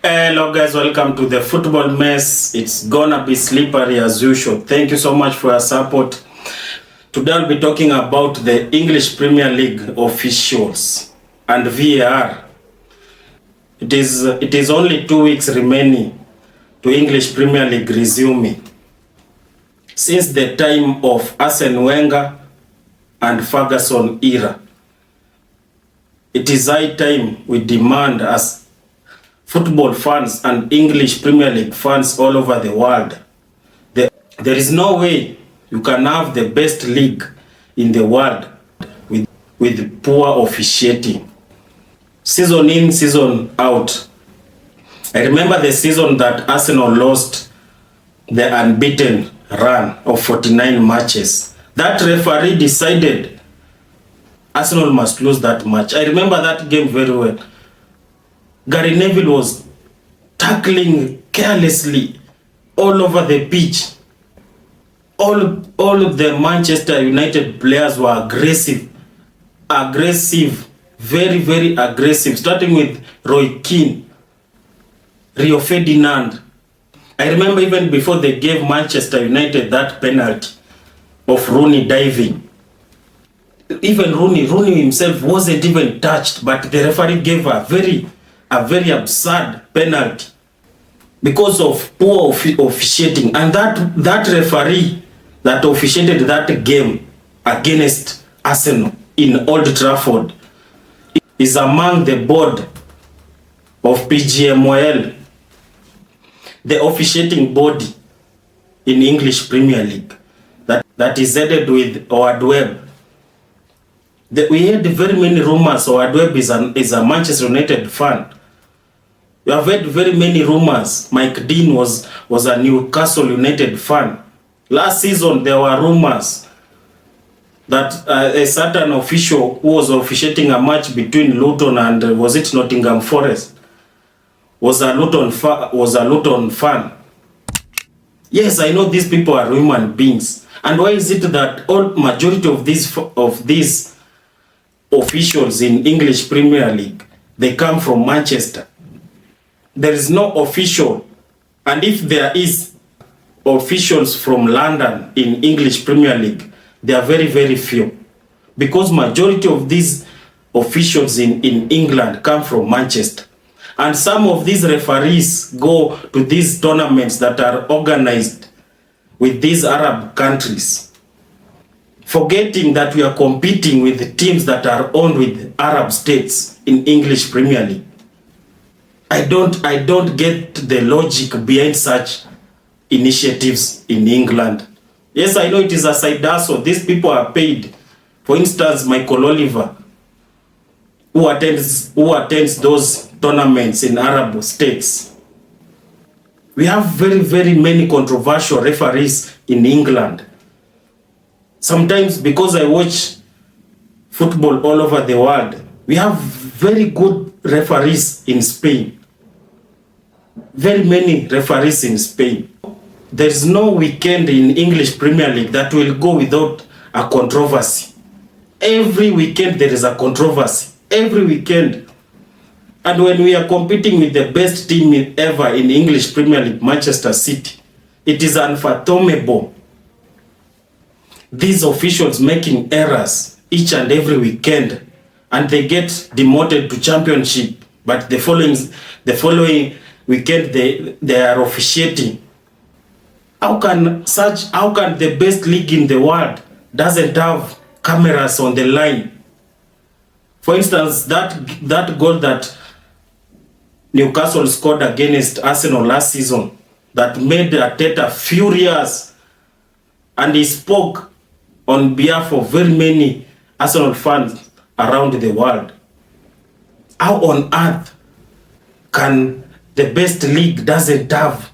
Hello guys, welcome to the football mess. It's gonna be slippery as usual. Thank you so much for your support. Today I'll be talking about the English Premier League officials and VAR. It is only 2 weeks remaining to English Premier League resuming. Since the time of Arsene Wenger and Ferguson era, it is high time we demand as football fans and English Premier League fans all over the world. There is no way you can have the best league in the world with poor officiating. Season in, season out. I remember the season that Arsenal lost the unbeaten run of 49 matches. That referee decided Arsenal must lose that match. I remember that game very well. Gary Neville was tackling carelessly all over the pitch. All of the Manchester United players were aggressive, very, very aggressive, starting with Roy Keane, Rio Ferdinand. I remember even before they gave Manchester United that penalty of Rooney diving. Even Rooney himself wasn't even touched, but the referee gave a very absurd penalty because of poor officiating. And that referee that officiated that game against Arsenal in Old Trafford is among the board of PGMOL, the officiating body in English Premier League that is headed with Howard Webb. We had very many rumors. Howard Webb is a Manchester United fan. We have heard very many rumors. Mike Dean was a Newcastle United fan. Last season there were rumors that a certain official who was officiating a match between Luton and was it Nottingham Forest was a Luton fan. Yes, I know these people are human beings. And why is it that majority of these officials in English Premier League, they come from Manchester? There is no official, and if there is officials from London in English Premier League, they are very, very few, because majority of these officials in England come from Manchester. And some of these referees go to these tournaments that are organized with these Arab countries, forgetting that we are competing with the teams that are owned with Arab states in English Premier League. I don't get the logic behind such initiatives in England. Yes, I know it is a side hustle. These people are paid. For instance, Michael Oliver, who attends those tournaments in Arab states. We have very, very many controversial referees in England. Sometimes, because I watch football all over the world, we have very good referees in Spain. Very many referees in Spain. There is no weekend in English Premier League that will go without a controversy. Every weekend there is a controversy. Every weekend. And when we are competing with the best team ever in English Premier League, Manchester City, it is unfathomable. These officials making errors each and every weekend, and they get demoted to championship, but the following weekend they are officiating. How can the best league in the world doesn't have cameras on the line? For instance, that goal that Newcastle scored against Arsenal last season that made Arteta furious, and he spoke on behalf of very many Arsenal fans around the world. How on earth can the best league doesn't have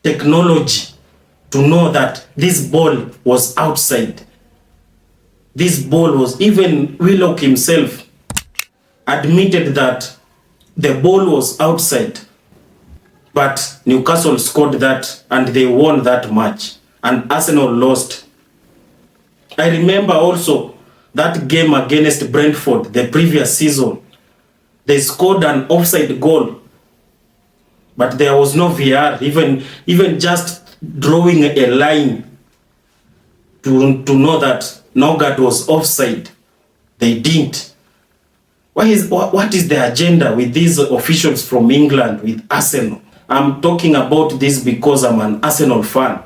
technology to know that this ball was outside? This ball was, even Willock himself admitted that the ball was outside, but Newcastle scored that and they won that match, and Arsenal lost. I remember also that game against Brentford the previous season. They scored an offside goal but there was no VR. Even just drawing a line to know that Norgard was offside, they didn't. What is the agenda with these officials from England, with Arsenal? I'm talking about this because I'm an Arsenal fan.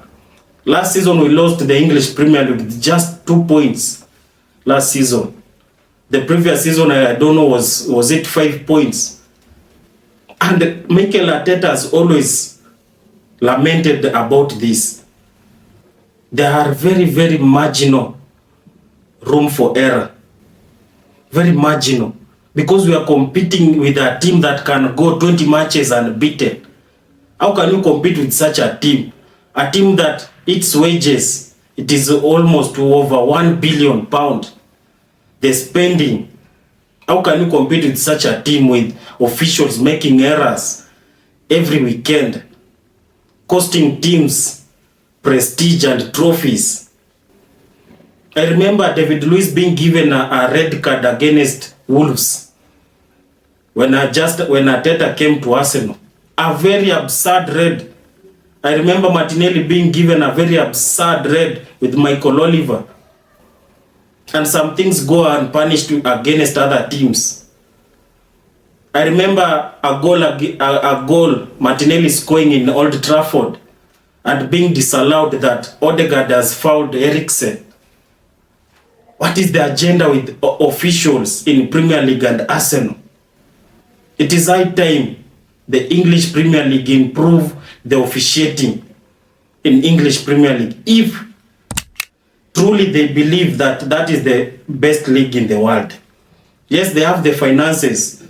Last season we lost the English Premier League with just 2 points. Last season. The previous season, I don't know, was it 5 points? And Mikel Arteta has always lamented about this. There are very, very marginal room for error. Very marginal. Because we are competing with a team that can go 20 matches unbeaten. How can you compete with such a team? A team that its wages, it is almost over £1 billion. The spending. How can you compete with such a team with officials making errors every weekend, costing teams prestige and trophies? I remember David Luiz being given a red card against Wolves when Arteta came to Arsenal. A very absurd red. I remember Martinelli being given a very absurd red with Michael Oliver. And some things go unpunished against other teams. I remember a goal Martinelli scoring in Old Trafford and being disallowed that Odegaard has fouled Eriksen. What is the agenda with officials in Premier League and Arsenal? It is high time the English Premier League improve the officiating in English Premier League. If truly they believe that that is the best league in the world. Yes, they have the finances,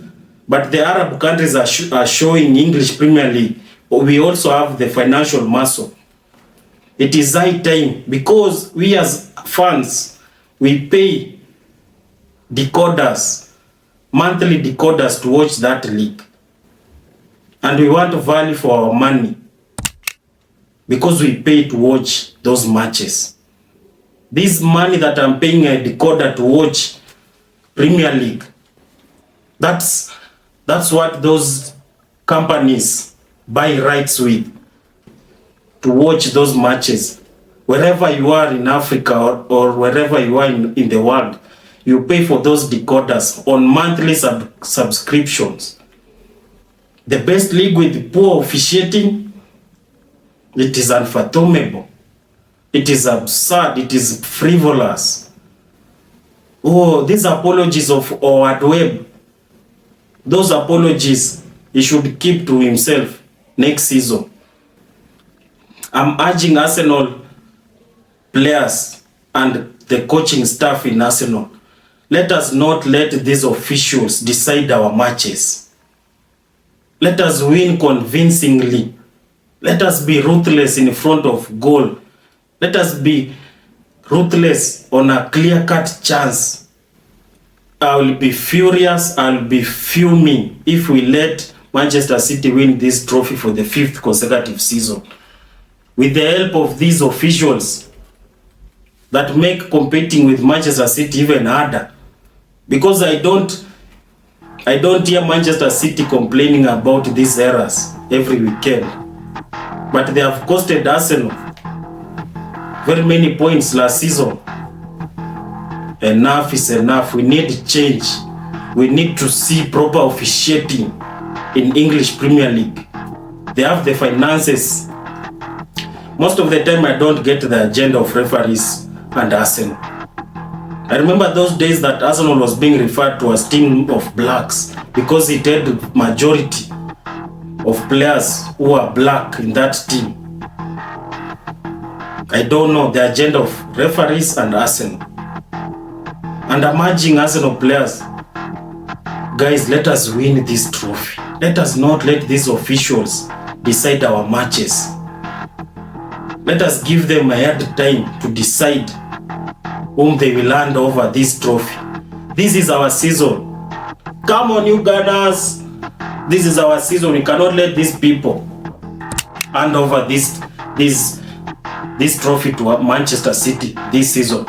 but the Arab countries are showing English Premier League. We also have the financial muscle. It is high time, because we as fans, we pay decoders, monthly decoders to watch that league. And we want value for our money because we pay to watch those matches. This money that I'm paying a decoder to watch Premier League, that's what those companies buy rights with, to watch those matches. Wherever you are in Africa or wherever you are in the world, you pay for those decoders on monthly subscriptions. The best league with poor officiating, it is unfathomable. It is absurd. It is frivolous. Oh, these apologies of Howard Webb, those apologies he should keep to himself next season. I'm urging Arsenal players and the coaching staff in Arsenal, let us not let these officials decide our matches. Let us win convincingly. Let us be ruthless in front of goal. Let us be ruthless on a clear-cut chance. I will be furious, I will be fuming if we let Manchester City win this trophy for the 5th consecutive season. With the help of these officials that make competing with Manchester City even harder. Because I don't hear Manchester City complaining about these errors every weekend. But they have costed Arsenal very many points last season. Enough is enough. We need change. We need to see proper officiating in English Premier League. They have the finances. Most of the time I don't get the agenda of referees and Arsenal. I remember those days that Arsenal was being referred to as team of blacks because it had majority of players who are black in that team. I don't know the agenda of referees and Arsenal. And I'm urging Arsenal players, guys, let us win this trophy. Let us not let these officials decide our matches. Let us give them a hard time to decide whom they will hand over this trophy. This is our season. Come on, you Gunners. This is our season. We cannot let these people hand over this trophy to Manchester City this season.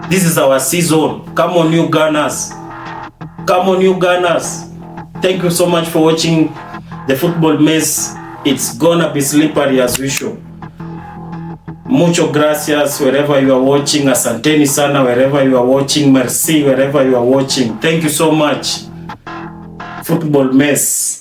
This is our season. Come on, you Gunners. Come on, you Gunners. Thank you so much for watching the Football Mace it's gonna be slippery as usual. Mucho gracias wherever you are watching. Asanteni sana wherever you are watching. Merci wherever you are watching. Thank you so much. Football-MACE.